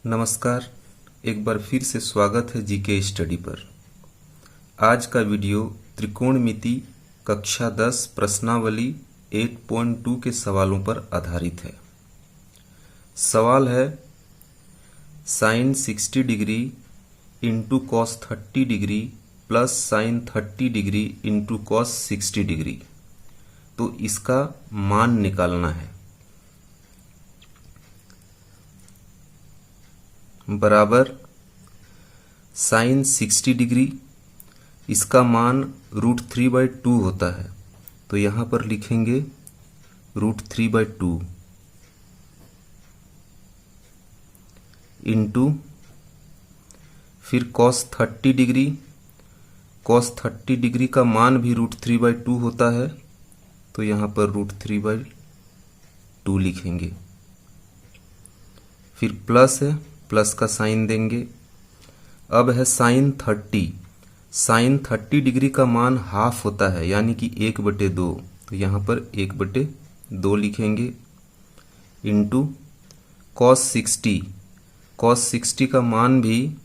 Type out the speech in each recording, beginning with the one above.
नमस्कार। एक बार फिर से स्वागत है जीके स्टडी पर। आज का वीडियो त्रिकोणमिति कक्षा 10 प्रश्नावली 8.2 के सवालों पर आधारित है। सवाल है sine 60 degree into cos 30 degree plus sine 30 degree into cos 60 degree, तो इसका मान निकालना है। बराबर साइन 60 डिग्री, इसका मान √3/2 होता है, तो यहां पर लिखेंगे √3/2 इंटू फिर कॉस 30 डिग्री। कॉस 30 डिग्री का मान भी √3/2 होता है, तो यहां पर √3/2 लिखेंगे। फिर प्लस है, प्लस का साइन देंगे। अब है साइन 30। साइन 30 डिग्री का मान हाफ होता है, यानी कि 1/2, तो यहां पर 1/2 लिखेंगे। Into cos 60। कॉस 60 का मान भी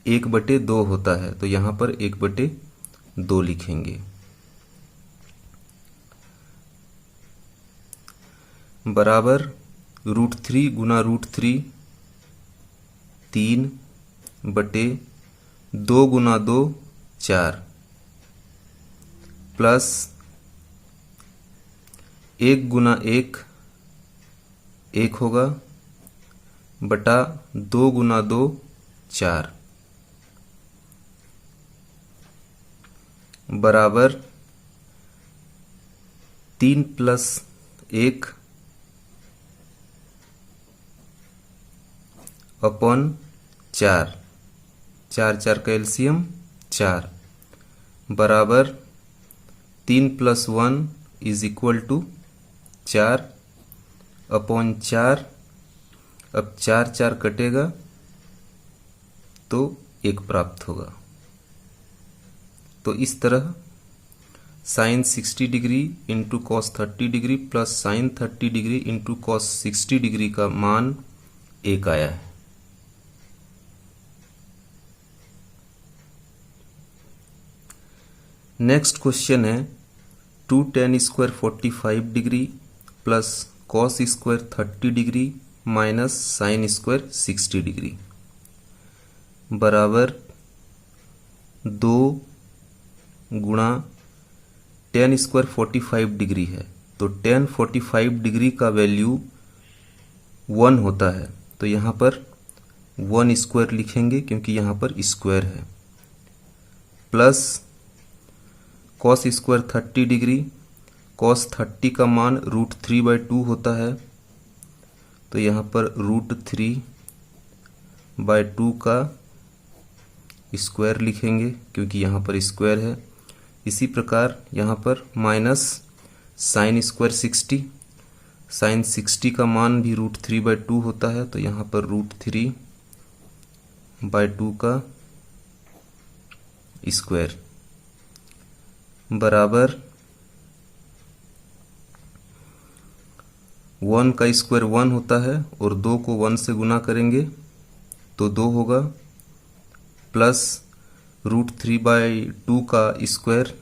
1/2 होता है, तो यहां पर 1/2 लिखेंगे। बराबर √3 गुना √3 3/2 गुना 2 4 प्लस 1 गुना 1 1 होगा बटा 2 गुना 2 4 बराबर 3 प्लस 1 अपॉन 4, 4 का एलसीएम 4 बराबर 3 + 1 = 4 अपॉन 4। अब 4 कटेगा तो 1 प्राप्त होगा। तो इस तरह sine 60 degree into cos 30 degree plus sine 30 degree into cos 60 degree का मान 1 आया है। नेक्स्ट क्वेश्चन है 2 tan square 45 degree plus cos square 30 degree minus sine square 60 degree बराबर 2 गुणा tan स्क्वायर 45 डिग्री है, तो tan 45 डिग्री का वैल्यू 1 होता है, तो यहाँ पर 1 स्क्वायर लिखेंगे क्योंकि यहाँ पर स्क्वायर है। Plus cos square 30 degree, cos 30 का मान √3/2 होता है, तो यहाँ पर √3/2 का स्क्वायर लिखेंगे क्योंकि यहाँ पर स्क्वायर है। इसी प्रकार यहाँ पर माइनस साइन स्क्वायर 60। साइन 60 का मान भी √3/2 होता है, तो यहाँ पर √3/2 का स्क्वायर बराबर 1 का स्क्वायर 1 होता है और 2 को 1 से गुना करेंगे तो 2 होगा, प्लस √3/2 का स्क्वायर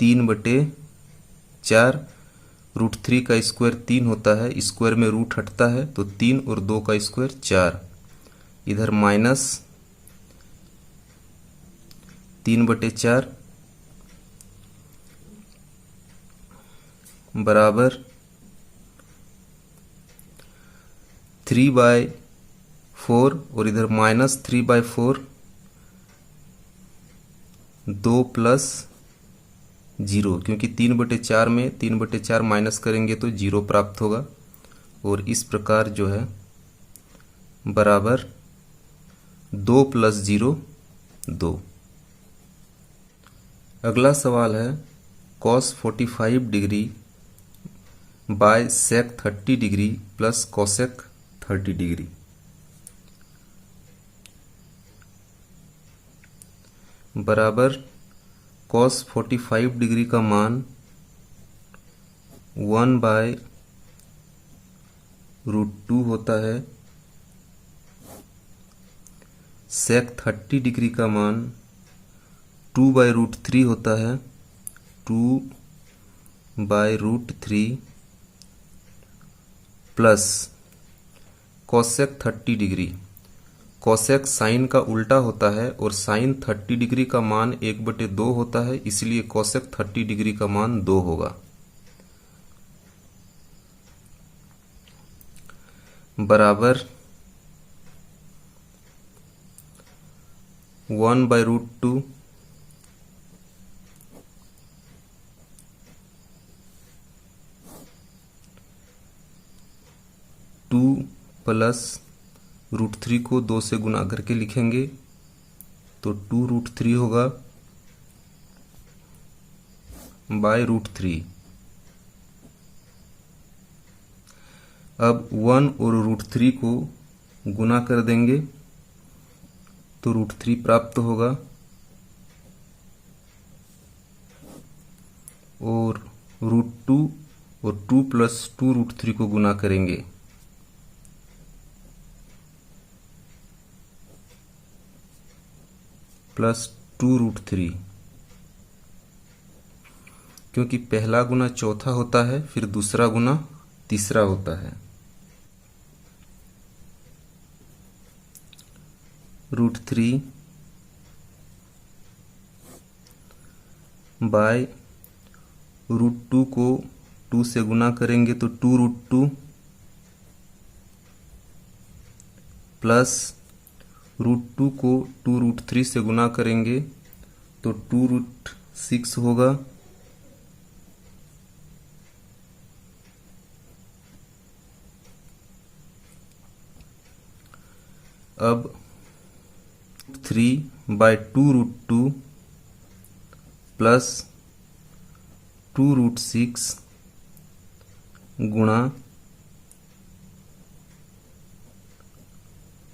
3/4। √3 का स्क्वायर 3 होता है, स्क्वायर में रूट हटता है, तो 3 और 2 का स्क्वायर 4। इधर माइनस 3/4 बराबर 3/4 और इधर माइनस 3/4, 2 + 0, क्योंकि 3/4 में 3/4 माइनस करेंगे तो 0 प्राप्त होगा। और इस प्रकार जो है बराबर 2 + 0 2। अगला सवाल है cos 45 degree by sec 30 degree plus cosec 30 degree बराबर cos 45 डिग्री का मान 1/sec √2 होता है। सेक 30 डिग्री का मान 2/√3 होता है। 2/√3 plus cosec 30 degree. Cosec sine का उल्टा होता है और साइन 30 डिग्री का मान 1/2 होता है, इसलिए कोसेक 30 डिग्री का मान 2 होगा, बराबर 1/√2 2 प्लस √3 को 2 से गुना करके लिखेंगे तो 2√3 होगा /√3। अब 1 और √3 को गुना कर देंगे तो √3 प्राप्त होगा और √2 और 2 प्लस 2√3 को गुना करेंगे प्लस 2√3, क्योंकि पहला गुना चौथा होता है, फिर दूसरा गुना तीसरा होता है। √3 बाय √2 को 2 से गुना करेंगे तो 2√2 प्लस √2 को 2√3 से गुना करेंगे तो 2√6 होगा, अब 3/2√2 प्लस 2√6 गुणा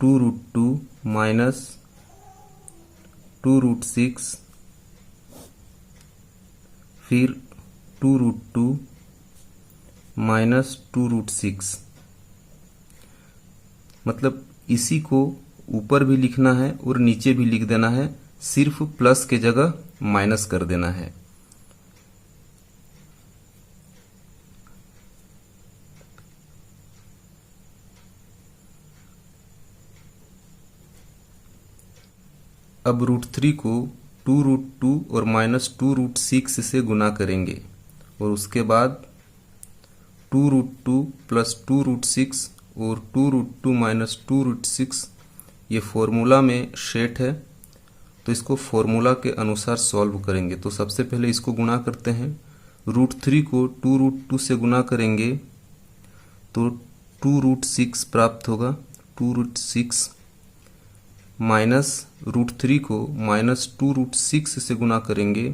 2√2 माइनस 2√6 फिर 2√2 माइनस 2√6, मतलब इसी को ऊपर भी लिखना है और नीचे भी लिख देना है, सिर्फ प्लस के जगह माइनस कर देना है। अब √3 को 2√2 और माइनस 2√6 से गुना करेंगे और उसके बाद 2√2 प्लस 2√6 और 2√2 माइनस 2√6 ये फॉर्मूला में सेट है, तो इसको फॉर्मूला के अनुसार सॉल्व करेंगे। तो सबसे पहले इसको गुणा करते हैं। √3 को 2√2 से गुना करेंगे तो 2√6 प्राप्त होगा। 2√6 माइनस √3 को माइनस 2√6 से गुना करेंगे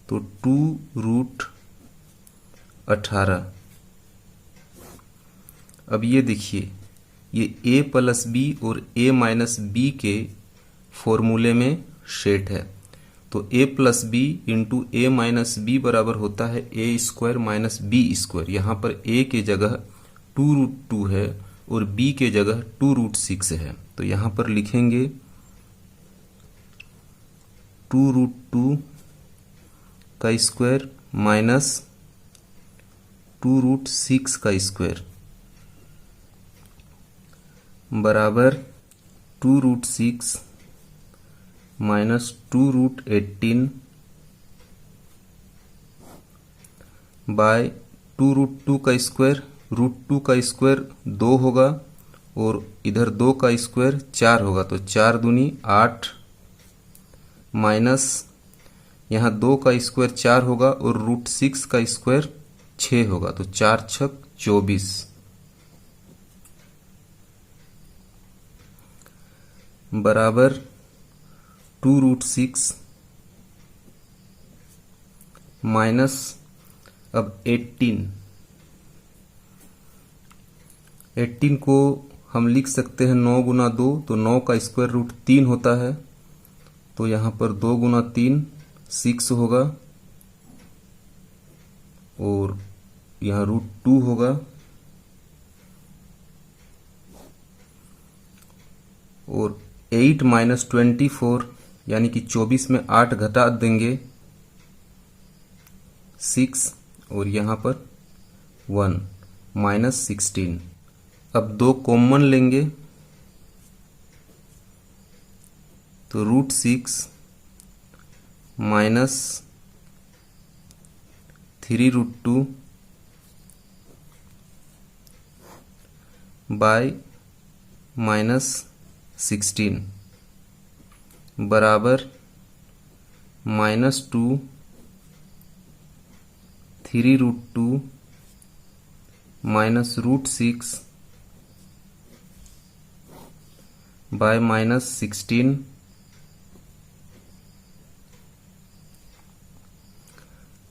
तो 2√18। अब ये देखिए, ये a प्लस बी और a माइनस बी के फॉर्मूले में सेट है, तो a plus B into a minus B बराबर होता है a² माइनस b²। यहाँ पर a के जगह 2√2 है और b के जगह 2√6 है, तो यहाँ पर लिखेंगे 2√2 का स्क्वायर माइनस 2√6 का स्क्वायर बराबर 2√6 माइनस 2√18 बाय 2√2 का स्क्वायर। √2 का स्क्वायर 2 होगा और इधर 2 का स्क्वायर 4 होगा, तो 4 दूनी 8 माइनस यहाँ 2 का स्क्वायर 4 होगा और √6 का स्क्वायर 6 होगा, तो 4 छक 24 बराबर 2√6 माइनस अब 18 को हम लिख सकते हैं 9 गुना 2, तो 9 का स्क्वायर रूट 3 होता है, तो यहाँ पर 2 गुना 3 6 होगा और यहाँ √2 होगा और 8 माइनस 24 यानी कि 24 में 8 घटा देंगे 6 और यहाँ पर 1 माइनस 16। अब 2 कॉमन लेंगे तो √6 माइनस 3√2 बाय माइनस 16 बराबर -2 3√2 माइनस √6 बाय माइनस 16।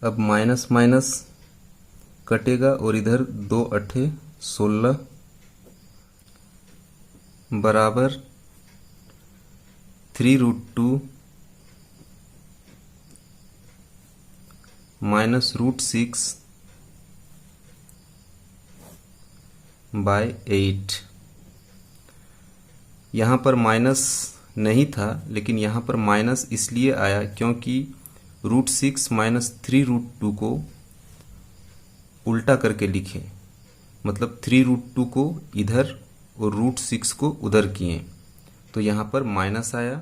अब माइनस माइनस कटेगा और इधर 2 8 16 बराबर 3√2 माइनस √6 बाय 8। यहाँ पर माइनस नहीं था, लेकिन यहाँ पर माइनस इसलिए आया क्योंकि √6 माइनस 3√2 को उल्टा करके लिखे, मतलब 3√2 को इधर और √6 को उधर किए, तो यहाँ पर माइनस आया।